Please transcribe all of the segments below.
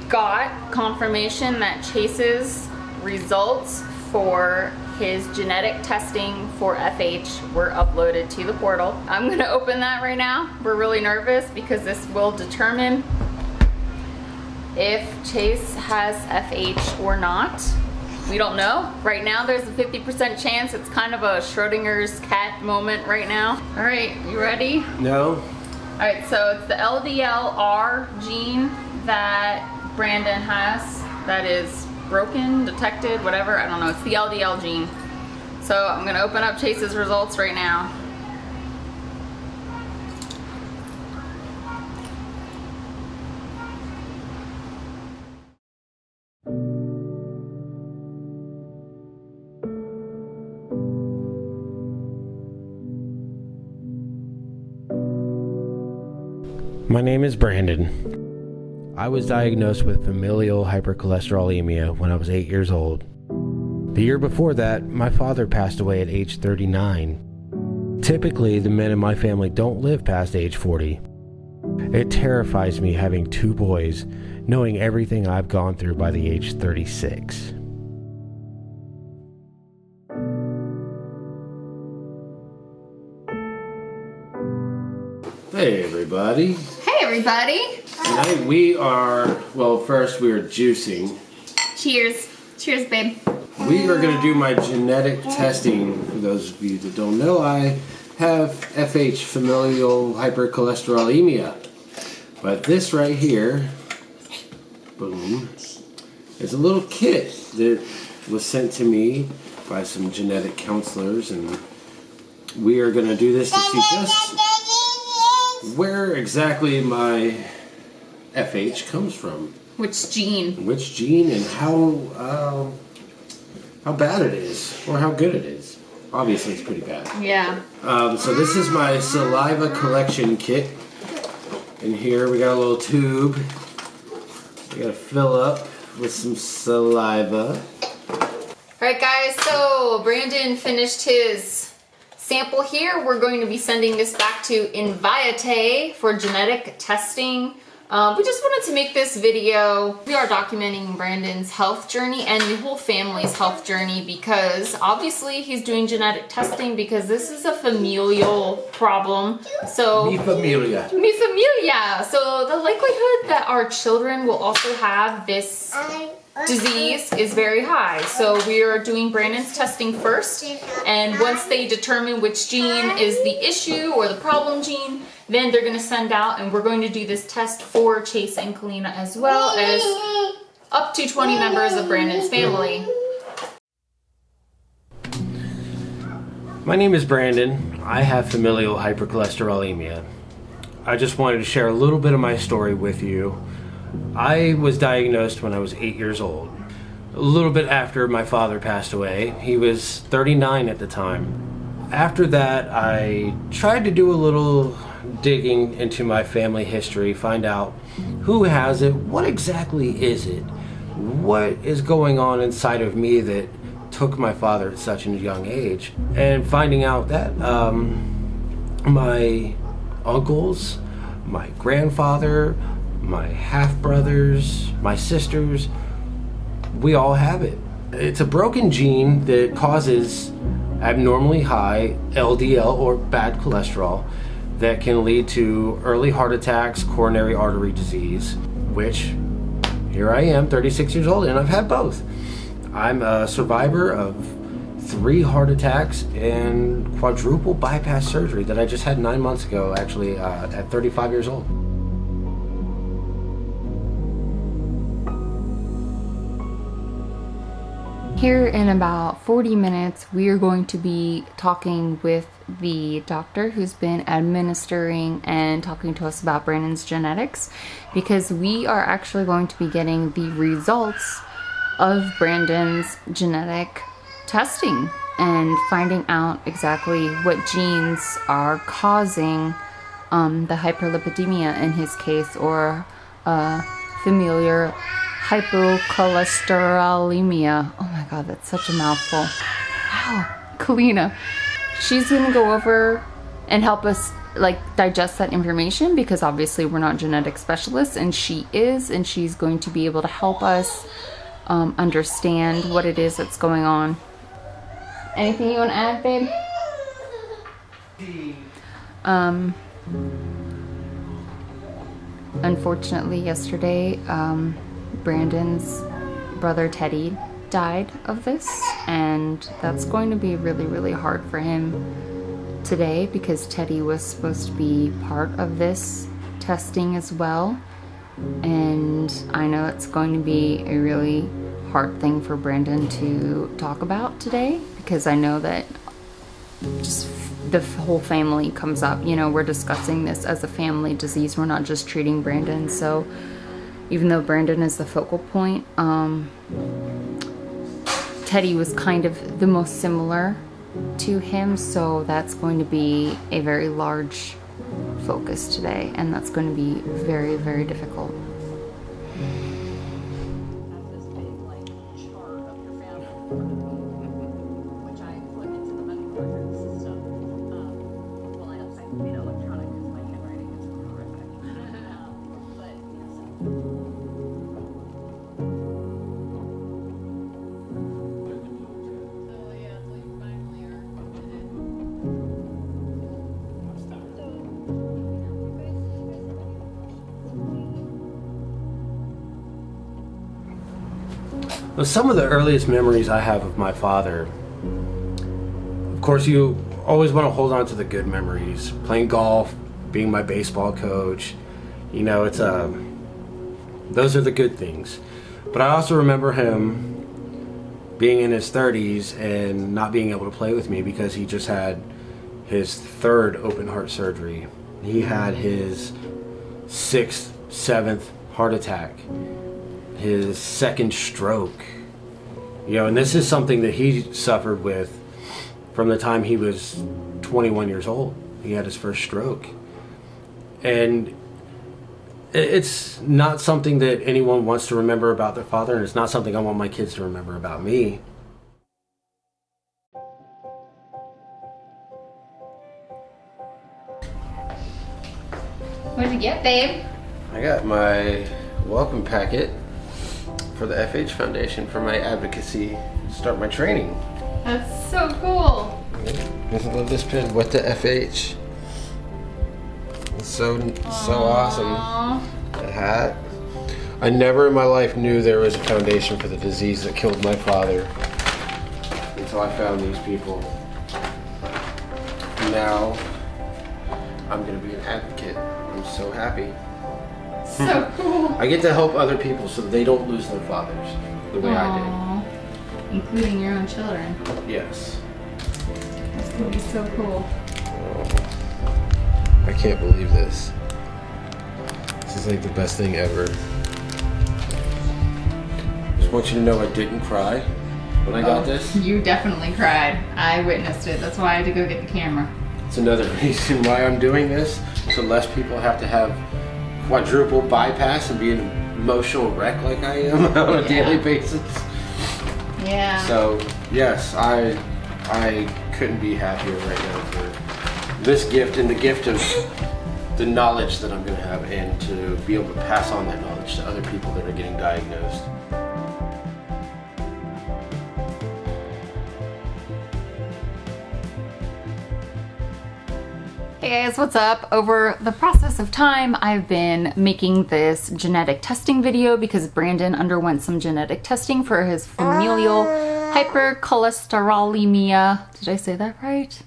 got confirmation that Chase's results for his genetic testing for FH were uploaded to the portal. I'm gonna open that right now. We're really nervous because this will determine if Chase has FH or not. We don't know. Right now there's a 50% chance. It's kind of a Schrodinger's cat moment right now. All right, you ready? No. All right, so it's the LDLr gene that Brandon has that is broken, detected, whatever, I don't know. It's the LDL gene. So I'm gonna open up Chase's results right now. My name is Brandon. I was diagnosed with familial hypercholesterolemia when I was 8 years old. The year before that, my father passed away at age 39. Typically, the men in my family don't live past age 40. It terrifies me having two boys, knowing everything I've gone through by the age 36. Hey everybody. Hey everybody. Tonight we are, well, first we are juicing. Cheers. Cheers, babe. We are going to do my genetic testing. For those of you that don't know, I have FH, familial hypercholesterolemia. But this right here, boom, is a little kit that was sent to me by some genetic counselors, and we are going to do this to see just where exactly my FH comes from. Which gene? Which gene and how bad it is or how good it is. Obviously it's pretty bad. Yeah. So this is my saliva collection kit. In here we got a little tube. We gotta fill up with some saliva. Alright guys, so Brandon finished his sample here. We're going to be sending this back to Invite for genetic testing. We just wanted to make this video. We are documenting Brandon's health journey and the whole family's health journey because obviously he's doing genetic testing because this is a familial problem. So Mi familia. Mi familia. So the likelihood that our children will also have this disease is very high. So we are doing Brandon's testing first, and once they determine which gene is the issue or the problem gene, then they're going to send out, and we're going to do this test for Chase and Kalina as well as up to 20 members of Brandon's family. My name is Brandon. I have familial hypercholesterolemia. I just wanted to share a little bit of my story with you. I was diagnosed when I was 8 years old. A little bit after my father passed away. He was 39 at the time. After that, I tried to do a little digging into my family history, find out who has it, what exactly is it, what is going on inside of me that took my father at such a young age, and finding out that my uncles, my grandfather, my half-brothers, my sisters, we all have it. It's a broken gene that causes abnormally high LDL or bad cholesterol that can lead to early heart attacks, coronary artery disease, which here I am, 36 years old, and I've had both. I'm a survivor of 3 heart attacks and quadruple bypass surgery that I just had 9 months ago, actually, at 35 years old. Here in about 40 minutes, we are going to be talking with the doctor who's been administering and talking to us about Brandon's genetics, because we are actually going to be getting the results of Brandon's genetic testing and finding out exactly what genes are causing the hyperlipidemia in his case, or familial hypercholesterolemia. Oh my god, that's such a mouthful. Wow. Kalina. She's gonna go over and help us like digest that information, because obviously we're not genetic specialists, and she is, and she's going to be able to help us understand what it is that's going on. Anything you want to add, babe? Unfortunately, yesterday, Brandon's brother Teddy died of this, and that's going to be really, really hard for him today, because Teddy was supposed to be part of this testing as well. And I know it's going to be a really hard thing for Brandon to talk about today, because I know that just the whole family comes up. You know, we're discussing this as a family disease. We're not just treating Brandon. So even though Brandon is the focal point, Teddy was kind of the most similar to him. So that's going to be a very large focus today, and that's going to be very, very difficult. Well, some of the earliest memories I have of my father, of course, you always want to hold on to the good memories. Playing golf, being my baseball coach, you know, it's those are the good things. But I also remember him being in his 30s and not being able to play with me because he just had his 3rd open heart surgery. He had his 6th, 7th heart attack, his 2nd stroke, you know, and this is something that he suffered with from the time he was 21 years old. He had his first stroke, and it's not something that anyone wants to remember about their father, and it's not something I want my kids to remember about me. What did you get, babe? I got my welcome packet for the FH Foundation for my advocacy, start my training. That's so cool. I love this pin. What the FH? It's so awesome. The hat. I never in my life knew there was a foundation for the disease that killed my father until I found these people. Now I'm gonna be an advocate. I'm so happy. So cool. I get to help other people so that they don't lose their fathers the way I did. Including your own children. Yes. That's gonna be so cool. I can't believe this. This is like the best thing ever. Just want you to know I didn't cry when I got this. You definitely cried. I witnessed it. That's why I had to go get the camera. It's another reason why I'm doing this, so less people have to have quadruple bypass and be an emotional wreck like I am on a daily basis. Yeah. So yes, I couldn't be happier right now for this gift and the gift of the knowledge that I'm going to have, and to be able to pass on that knowledge to other people that are getting diagnosed. Hey guys, what's up? Over the process of time, I've been making this genetic testing video because Brandon underwent some genetic testing for his familial hypercholesterolemia. Did I say that right?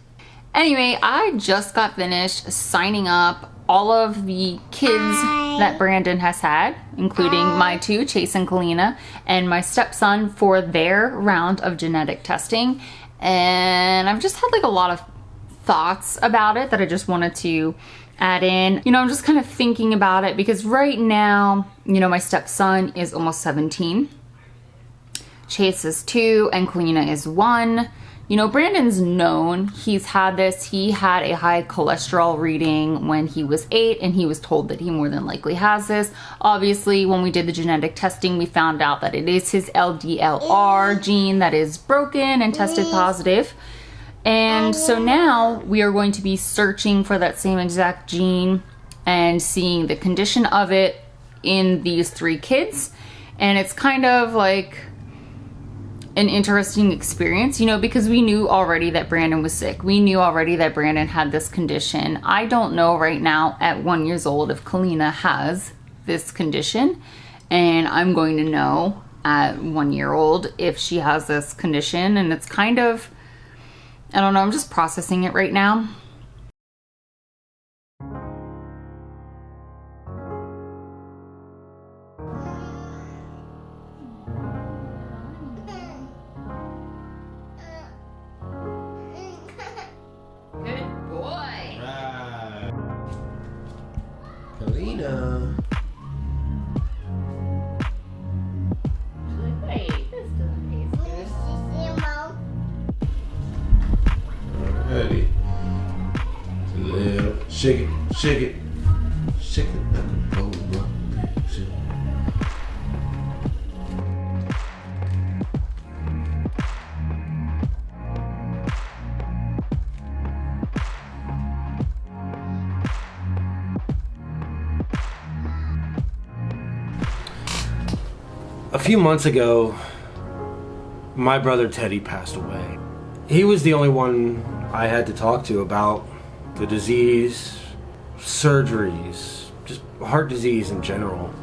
Anyway, I just got finished signing up all of the kids that Brandon has had, including my 2, Chase and Kalina, and my stepson for their round of genetic testing. And I've just had like a lot of thoughts about it that I just wanted to add in. You know, I'm just kind of thinking about it because right now, you know, my stepson is almost 17. Chase is 2 and Kalina is 1. You know, Brandon's known he's had this. He had a high cholesterol reading when he was 8, and he was told that he more than likely has this. Obviously, when we did the genetic testing, we found out that it is his LDLr gene that is broken and tested positive. And so now we are going to be searching for that same exact gene and seeing the condition of it in these 3 kids. And it's kind of like an interesting experience, you know, because we knew already that Brandon was sick. We knew already that Brandon had this condition. I don't know right now at 1 year old if Kalina has this condition, and I'm going to know at 1 year old if she has this condition. And it's kind of, I don't know, I'm just processing it right now. Kalina. Wait, this doesn't taste good. Alrighty. Little shake it, shake it, shake it like a bowl of picture. A few months ago, my brother Teddy passed away. He was the only one I had to talk to about the disease, surgeries, just heart disease in general.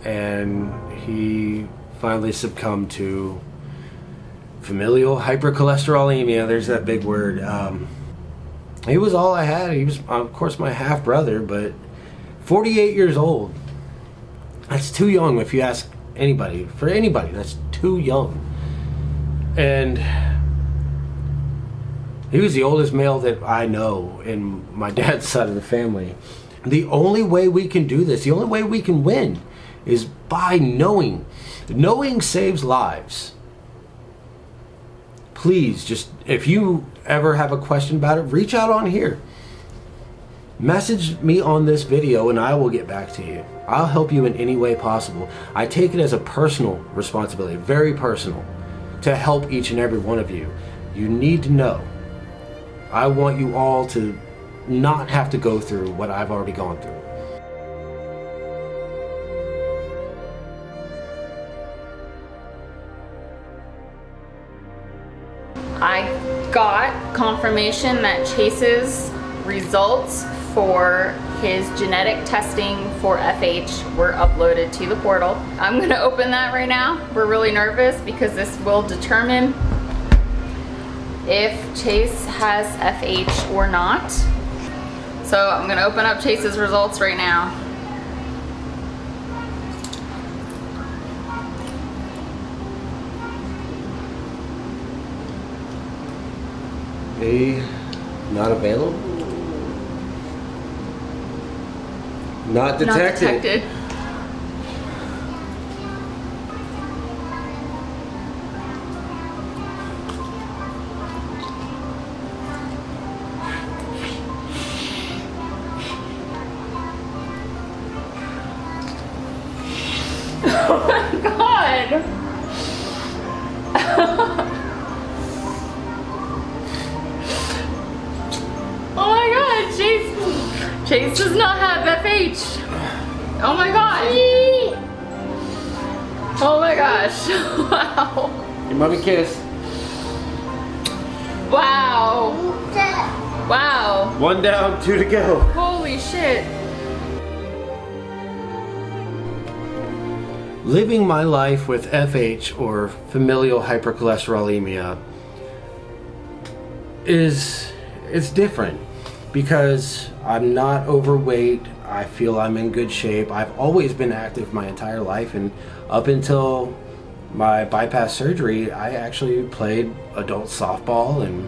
And he finally succumbed to familial hypercholesterolemia. There's that big word. He was all I had. He was, of course, my half brother, but 48 years old. That's too young if you ask anybody. For anybody, that's too young. And he was the oldest male that I know in my dad's side of the family. The only way we can do this, the only way we can win, is by knowing. Knowing saves lives. Please, just, if you ever have a question about it, reach out on here. Message me on this video and I will get back to you. I'll help you in any way possible. I take it as a personal responsibility, very personal, to help each and every one of you. You need to know. I want you all to not have to go through what I've already gone through. I got confirmation that Chase's results for his genetic testing for FH were uploaded to the portal. I'm gonna open that right now. We're really nervous because this will determine if Chase has FH or not. So I'm gonna open up Chase's results right now. Not available? Not detected. Not detected. Oh my God. Oh my God, Chase does not have FH. Oh my God. Oh my gosh. Wow. Your mommy kiss. Wow. Wow. 1 down, 2 to go. Holy shit. Living my life with FH, or familial hypercholesterolemia, it's different because I'm not overweight. I feel I'm in good shape. I've always been active my entire life, and up until my bypass surgery, I actually played adult softball, and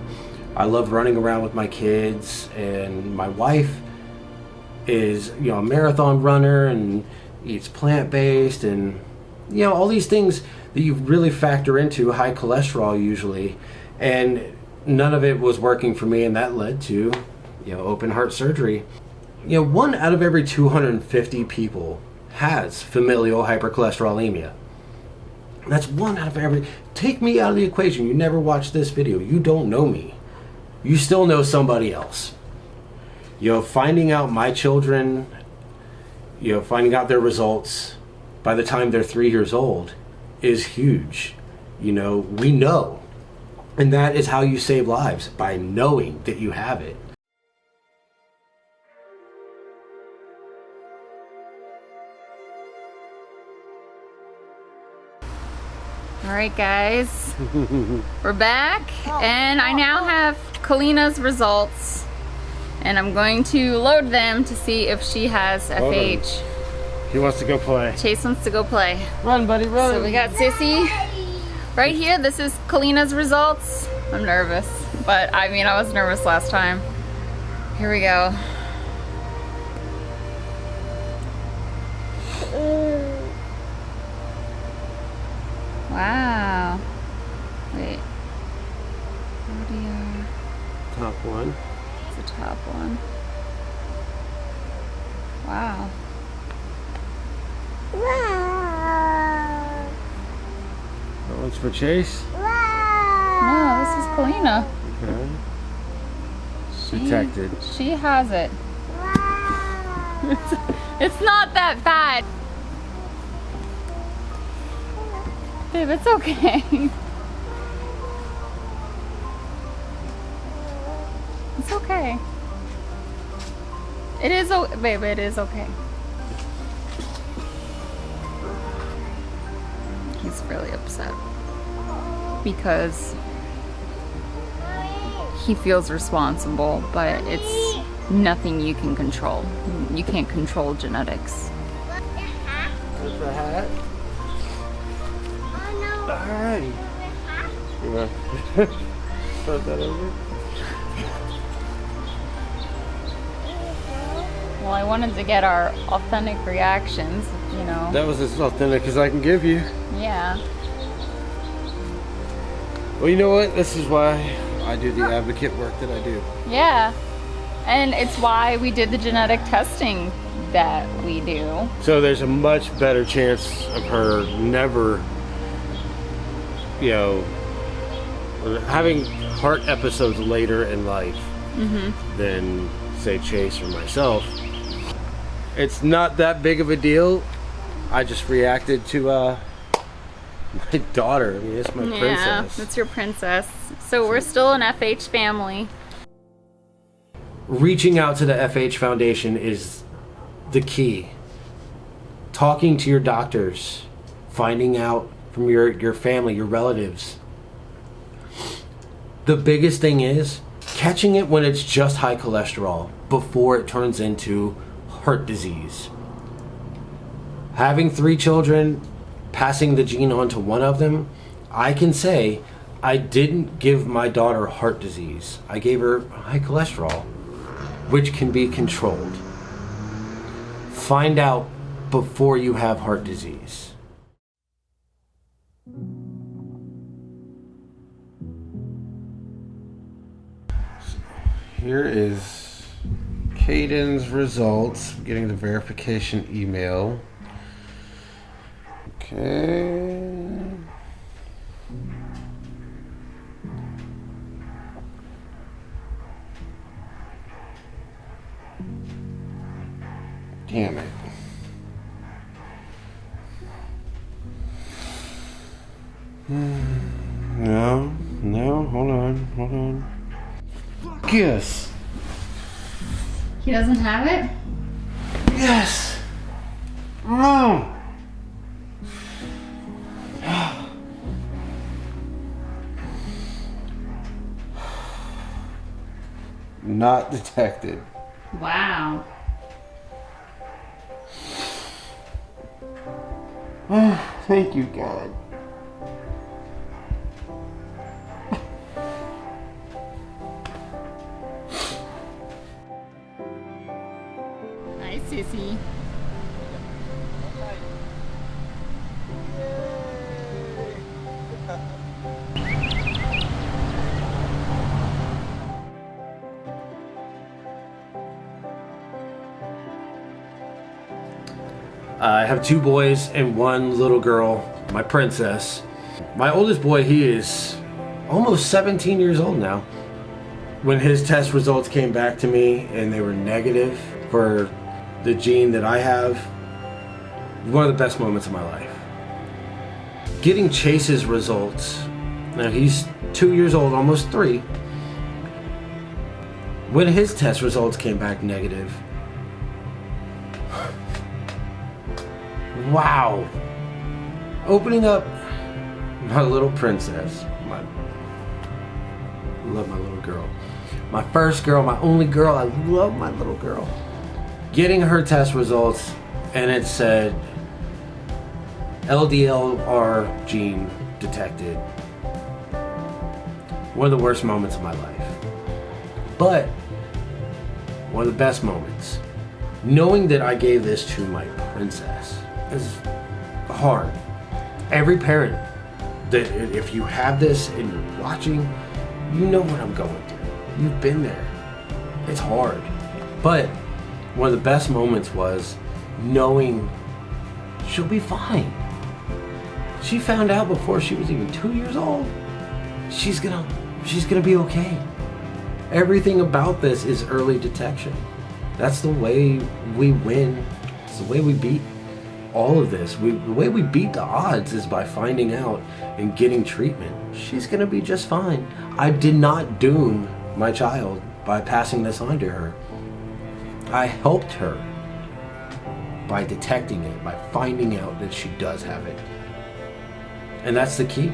I love running around with my kids. And my wife is, you know, a marathon runner and eats plant-based, and you know, all these things that you really factor into high cholesterol usually, and none of it was working for me, and that led to, you know, open heart surgery. You know, 1 out of every 250 people has familial hypercholesterolemia. That's 1 out of every. Take me out of the equation. You never watched this video. You don't know me. you still know somebody else. You know, finding out my children, you know, finding out their results by the time they're 3 years old is huge. You know, we know. And that is how you save lives, by knowing that you have it. All right, guys, we're back, and I now have Kalina's results, and I'm going to load them to see if she has FH. He wants to go play. Chase wants to go play. Run, buddy, run. So we got Sissy right here. This is Kalina's results. I'm nervous, but I mean, I was nervous last time. Here we go. Wow. Wait. Top one. It's the top one. Wow. That one's for Chase. No, this is Kalina. Okay. Detected. She has it. It's not that bad. Babe, it's okay. It's okay. It is, babe, it is okay. He's really upset because he feels responsible, but it's nothing you can control. You can't control genetics. There's the hat. Alrighty. You want to start that over? Well, I wanted to get our authentic reactions, you know. That was as authentic as I can give you. Yeah. Well, you know what? This is why I do the advocate work that I do. Yeah. And it's why we did the genetic testing that we do. So there's a much better chance of her never, you know, having heart episodes later in life than, say, Chase or myself. It's not that big of a deal. I just reacted to my daughter. I mean, it's my princess. Yeah, that's your princess. So we're still an FH family. Reaching out to the FH Foundation is the key. Talking to your doctors, finding out from your family, your relatives. The biggest thing is catching it when it's just high cholesterol before it turns into heart disease. Having 3 children, passing the gene on to one of them, I can say I didn't give my daughter heart disease. I gave her high cholesterol, which can be controlled. Find out before you have heart disease. Here is Kaden's results. I'm getting the verification email. Okay. Damn it. No, hold on. Fuck yes. He doesn't have it? Yes. No. Not detected. Wow. Oh, thank you, God. Hi, Sissy. I have 2 boys and 1 little girl, my princess. My oldest boy, he is almost 17 years old now. When his test results came back to me and they were negative for the gene that I have, one of the best moments of my life. Getting Chase's results, now he's 2 years old, almost 3. When his test results came back negative, wow. Opening up my little princess, I love my little girl. My first girl, my only girl, I love my little girl. Getting her test results and it said LDLr gene detected. One of the worst moments of my life. But one of the best moments. Knowing that I gave this to my princess is hard. Every parent that if you have this and you're watching, you know what I'm going through. You've been there. It's hard. But one of the best moments was knowing she'll be fine. She found out before she was even 2 years old. She's gonna be okay. Everything about this is early detection. That's the way we win. It's the way we beat all of this. The way we beat the odds is by finding out and getting treatment. She's gonna be just fine. I did not doom my child by passing this on to her. I helped her by detecting it, by finding out that she does have it. And that's the key.